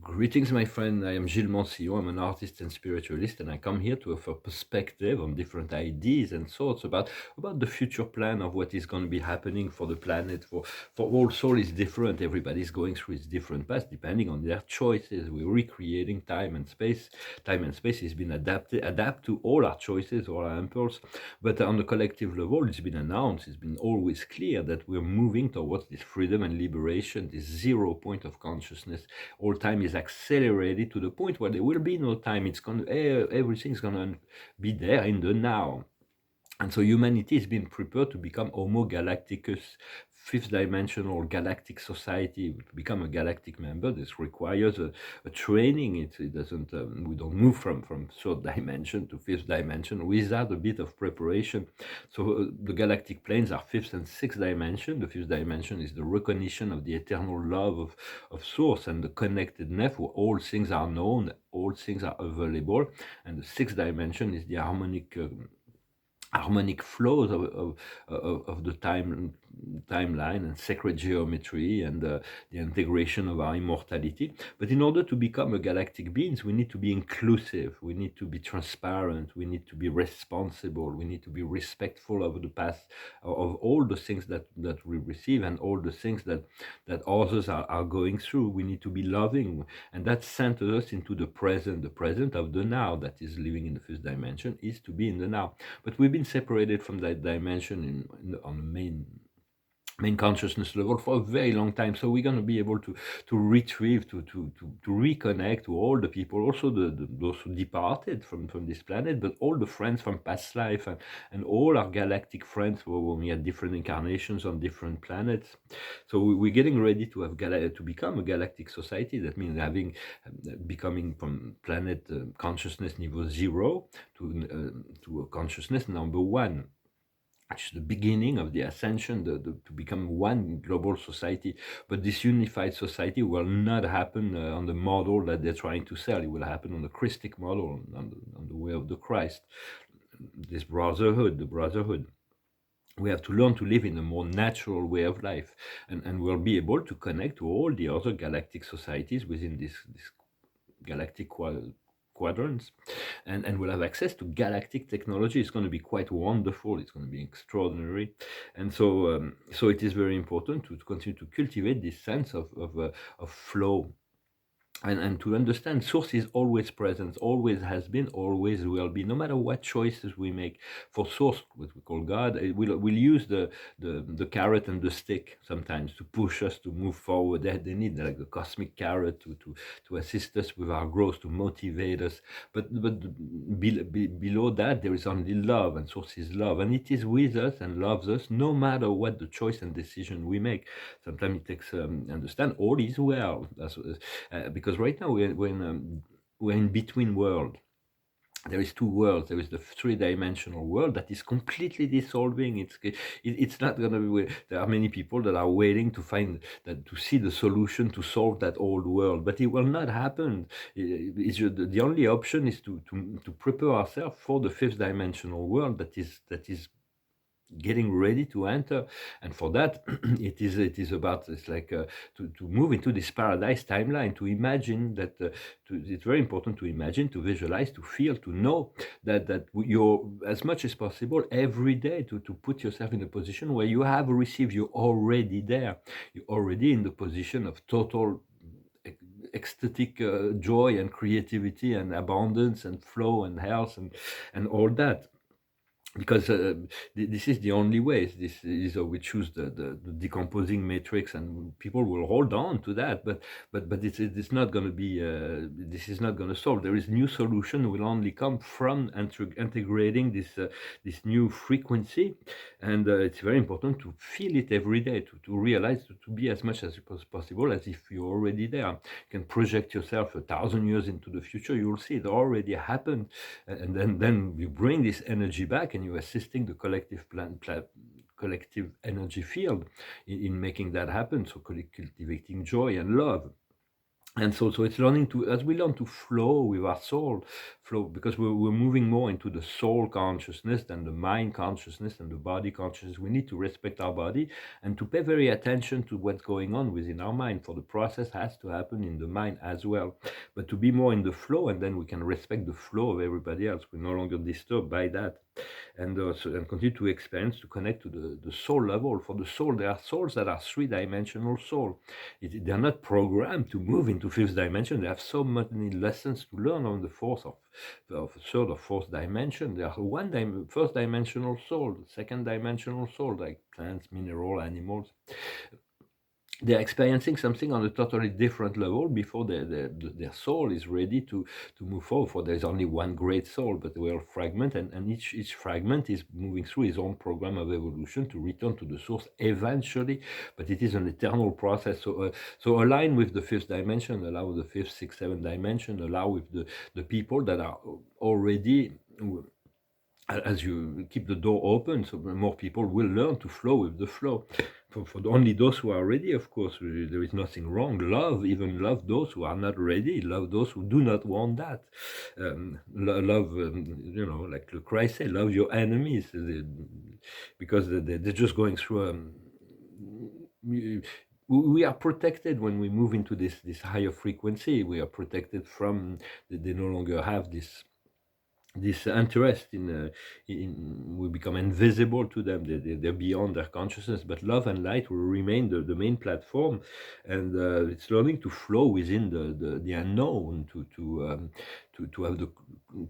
Greetings, my friend. I am Gilles Monsillon. I'm an artist and spiritualist, and I come here to offer perspective on different ideas and thoughts about the future plan of what is going to be happening for the planet. For all soul is different. Everybody's going through its different paths depending on their choices. We're recreating time and space. Time and space has been adapt to all our choices, all our impulse. But on the collective level, it's been announced. It's been always clear that we're moving towards this freedom and liberation, this zero point of consciousness. All time is accelerated to the point where there will be no time. It's going everything's going to be there in the now. And so humanity has been prepared to become Omogalacticus, fifth dimensional galactic society. To become a galactic member, this requires a training. It doesn't. We don't move from third dimension to fifth dimension without a bit of preparation. So the galactic planes are fifth and sixth dimension. The fifth dimension is the recognition of the eternal love of Source and the connectedness where all things are known, all things are available. And the sixth dimension is the harmonic flows of the timeline and sacred geometry and the integration of our immortality. But in order to become a galactic beings, we need to be inclusive, we need to be transparent, we need to be responsible, we need to be respectful of the past, of all the things that we receive and all the things that others are going through. We need to be loving, and that centers us into the present of the now. That is living in the fifth dimension, is to be in the now. But we've been separated from that dimension on the main consciousness level for a very long time. So we're going to be able to retrieve, to reconnect to all the people, also those who departed from this planet, but all the friends from past life and all our galactic friends when we had different incarnations on different planets. So we're getting ready to have to become a galactic society. That means becoming from planet consciousness niveau 0 to a consciousness number 1. It's the beginning of the ascension to become one global society. But this unified society will not happen on the model that they're trying to sell. It will happen on the Christic model, on the way of the Christ, this the brotherhood. We have to learn to live in a more natural way of life, and we'll be able to connect to all the other galactic societies within this galactic quadrants, and we'll have access to galactic technology. It's going to be quite wonderful. It's going to be extraordinary, and so it is very important to continue to cultivate this sense of flow. And to understand Source is always present, always has been, always will be, no matter what choices we make. For Source, what we call God, we'll use the carrot and the stick sometimes to push us to move forward. They need like the cosmic carrot to assist us with our growth, to motivate us. But below that, there is only love, and Source is love. And it is with us and loves us no matter what the choice and decision we make. Sometimes it takes understand all is well. Because right now we're in between world. There is two worlds. There is the three-dimensional world that is completely dissolving. It's not going to be. There are many people that are waiting to find that, to see the solution to solve that old world, but it will not happen. The only option is to prepare ourselves for the fifth-dimensional world that is getting ready to enter. And for that it is about, it's like to move into this paradise timeline, to imagine that it's very important to imagine, to visualize, to feel, to know that you're, as much as possible every day, to put yourself in a position where you have received, you're already there, you're already in the position of total ecstatic joy and creativity and abundance and flow and health and all that. Because this is the only way. This is we choose the decomposing matrix, and people will hold on to that. But it's not going to be. This is not going to solve. There is new solution will only come from integrating this new frequency, and it's very important to feel it every day, to realize, to be as much as possible as if you're already there. You can project yourself 1,000 years into the future. You will see it already happened, and then you bring this energy back, and you're assisting the collective collective energy field in making that happen. So cultivating joy and love. And so it's learning to, as we learn to flow with our soul, flow, because we're moving more into the soul consciousness than the mind consciousness and the body consciousness. We need to respect our body and to pay very attention to what's going on within our mind, for the process has to happen in the mind as well. But to be more in the flow, and then we can respect the flow of everybody else. We're no longer disturbed by that. And continue to experience, to connect to the soul level. For the soul, there are souls that are three-dimensional soul. They're not programmed to move into fifth dimension. They have so many lessons to learn on the fourth of third or fourth dimension. They are first dimensional soul, second dimensional soul, like plants, mineral, animals. They're experiencing something on a totally different level before their soul is ready to move forward. For there's only one great soul, but we're fragment, and each fragment is moving through his own program of evolution to return to the source eventually. But it is an eternal process. So align with the fifth dimension, allow the fifth, sixth, seventh dimension, allow with the people that are already. As you keep the door open, so more people will learn to flow with the flow. For only those who are ready, of course, there is nothing wrong. Even love those who are not ready. Love those who do not want that. Love, like Christ said, love your enemies, because they're just going through. We are protected when we move into this higher frequency. We are protected from. They no longer have this interest we become invisible to them. They're beyond their consciousness, but love and light will remain the main platform. And it's learning to flow within the unknown, to have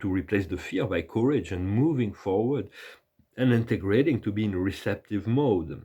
to replace the fear by courage and moving forward and integrating, to be in a receptive mode.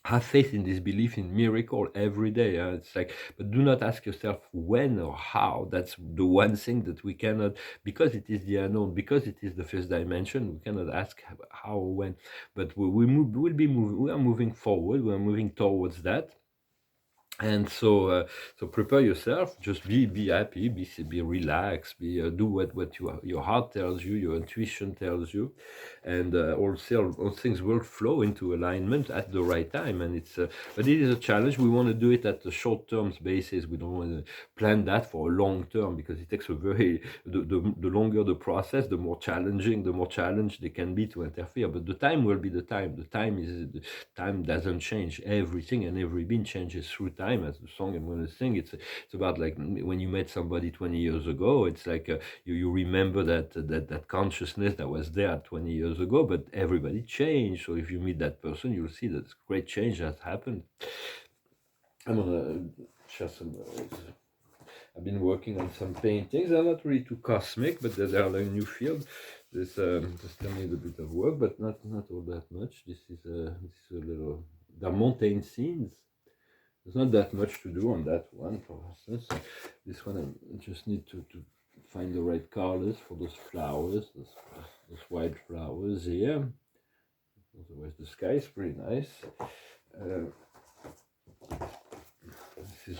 Have faith in this belief in miracle every day. It's like, but do not ask yourself when or how. That's the one thing that we cannot, because it is the unknown, because it is the first dimension. We cannot ask how or when. But we'll be moving. We are moving forward. We are moving towards that. And so prepare yourself. Just be happy, be relaxed, do what your heart tells you, your intuition tells you, and all things will flow into alignment at the right time. And but it is a challenge. We want to do it at a short-term basis. We don't want to plan that for a long term, because it takes the longer the process, the more challenge they can be to interfere. But the time will be the time. Time doesn't change. Everything and every being changes through time. As the song I'm going to sing, it's about like when you met somebody 20 years ago. It's like you remember that consciousness that was there 20 years ago, but everybody changed. So if you meet that person, you'll see that great change has happened. I'm gonna share some. I've been working on some paintings. They're not really too cosmic, but they're like a new field. This still need a bit of work, but not all that much. This is a little. They're mountain scenes. There's not that much to do on that one, for instance. This one I just need to find the right colors for those flowers, those white flowers here. Otherwise the sky is pretty nice. This is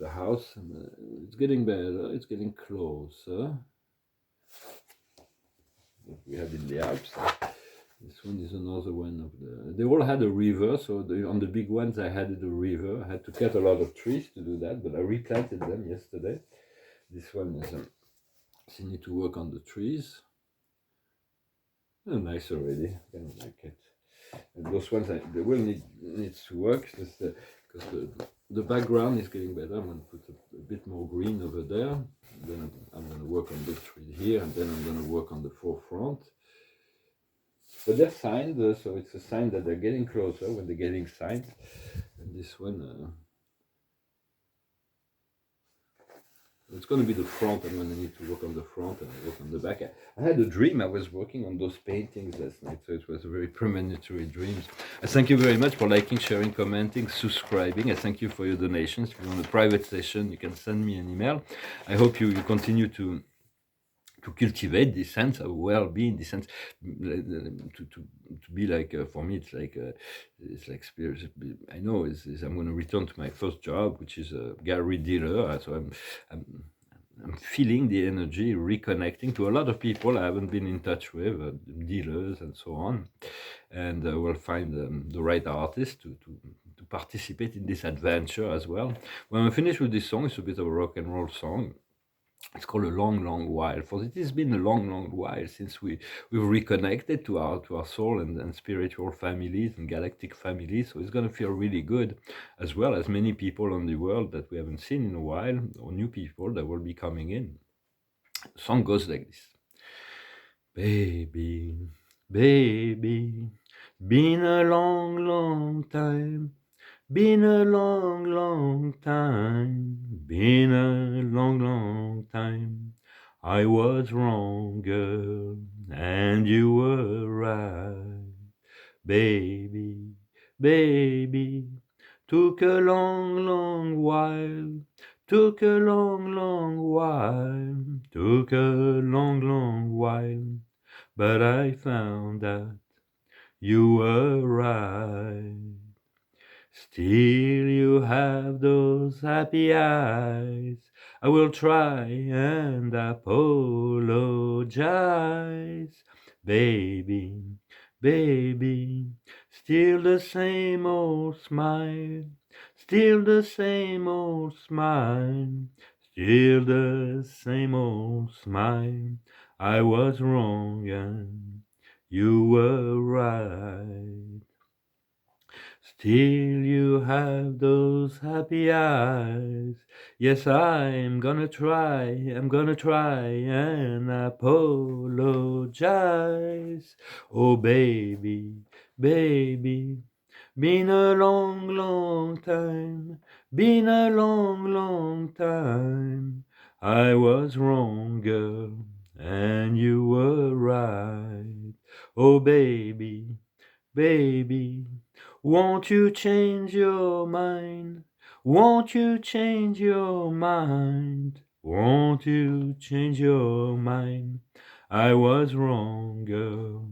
the house, and it's getting better, it's getting closer. What we have in the Alps. This one is another one of they all had a river, so on the big ones I had a river. I had to cut a lot of trees to do that, but I replanted them yesterday. This one is, still need to work on the trees. Oh, nice already, I kind of like it. And those ones, they will need to work, because the background is getting better. I'm going to put a bit more green over there. Then I'm going to work on the tree here, and then I'm going to work on the forefront. But they're signed, so it's a sign that they're getting closer when they're getting signed. And this one, it's going to be the front. I'm going to need to work on the front and work on the back. I had a dream. I was working on those paintings last night, so it was a very premonitory dream. I thank you very much for liking, sharing, commenting, subscribing. I thank you for your donations. If you want a private session, you can send me an email. I hope you continue to cultivate this sense of well-being, this sense to be like, for me, it's like spirit. I know I'm going to return to my first job, which is a gallery dealer. So I'm feeling the energy, reconnecting to a lot of people I haven't been in touch with, dealers and so on, and we'll find the right artist to to participate in this adventure as well. When we finish with this song, it's a bit of a rock and roll song. It's called A Long, Long While. For it has been a long, long while since we've reconnected to our soul and spiritual families and galactic families. So it's gonna feel really good, as well as many people on the world that we haven't seen in a while, or new people that will be coming in. The song goes like this. Baby, baby, been a long, long time. Been a long, long time. Been a long, long time. I was wrong, girl, and you were right. Baby, baby, took a long, long while. Took a long, long while. Took a long, long while. But I found that you were right. Still you have those happy eyes. I will try and apologize. Baby, baby, still the same old smile. Still the same old smile. Still the same old smile. I was wrong and you were right. Still you have those happy eyes. Yes, I'm gonna try and apologize. Oh baby, baby, been a long, long time, been a long, long time. I was wrong, girl, and you were right. Oh baby, baby, won't you change your mind? Won't you change your mind? Won't you change your mind? I was wrong, girl,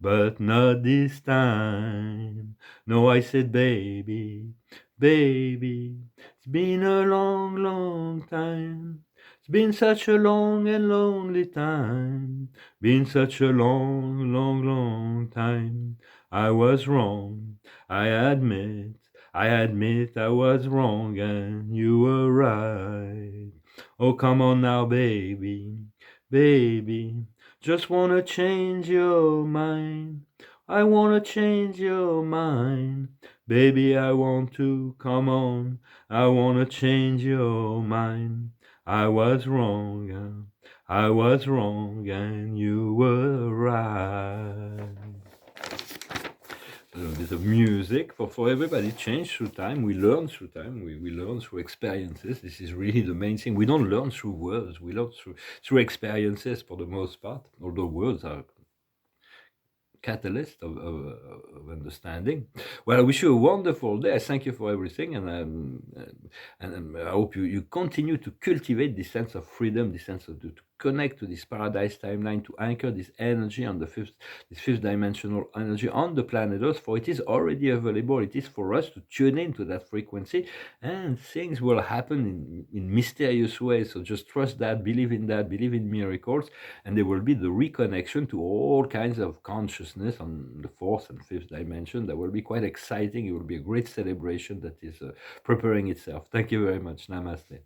but not this time. No, I said, baby, baby, it's been a long, long time. It's been such a long and lonely time. Been such a long, long, long time. I was wrong, I admit I was wrong and you were right. Oh, come on now, baby, baby, just wanna change your mind. I wanna change your mind. Baby, I want to, come on, I wanna change your mind. I was wrong, and you were right. A little bit of music for everybody. Change through time. We learn through time. We learn through experiences. This is really the main thing. We don't learn through words. We learn through experiences for the most part. Although words are catalyst of understanding. Well, I wish you a wonderful day. I thank you for everything, and I hope you continue to cultivate this sense of freedom, this sense of to connect to this paradise timeline, to anchor this energy on this fifth dimensional energy on the planet Earth. For it is already available. It is for us to tune into that frequency, and things will happen in mysterious ways. So just trust that, believe in miracles, and there will be the reconnection to all kinds of consciousness on the fourth and fifth dimension. That will be quite exciting. It will be a great celebration that is preparing itself. Thank you very much. Namaste.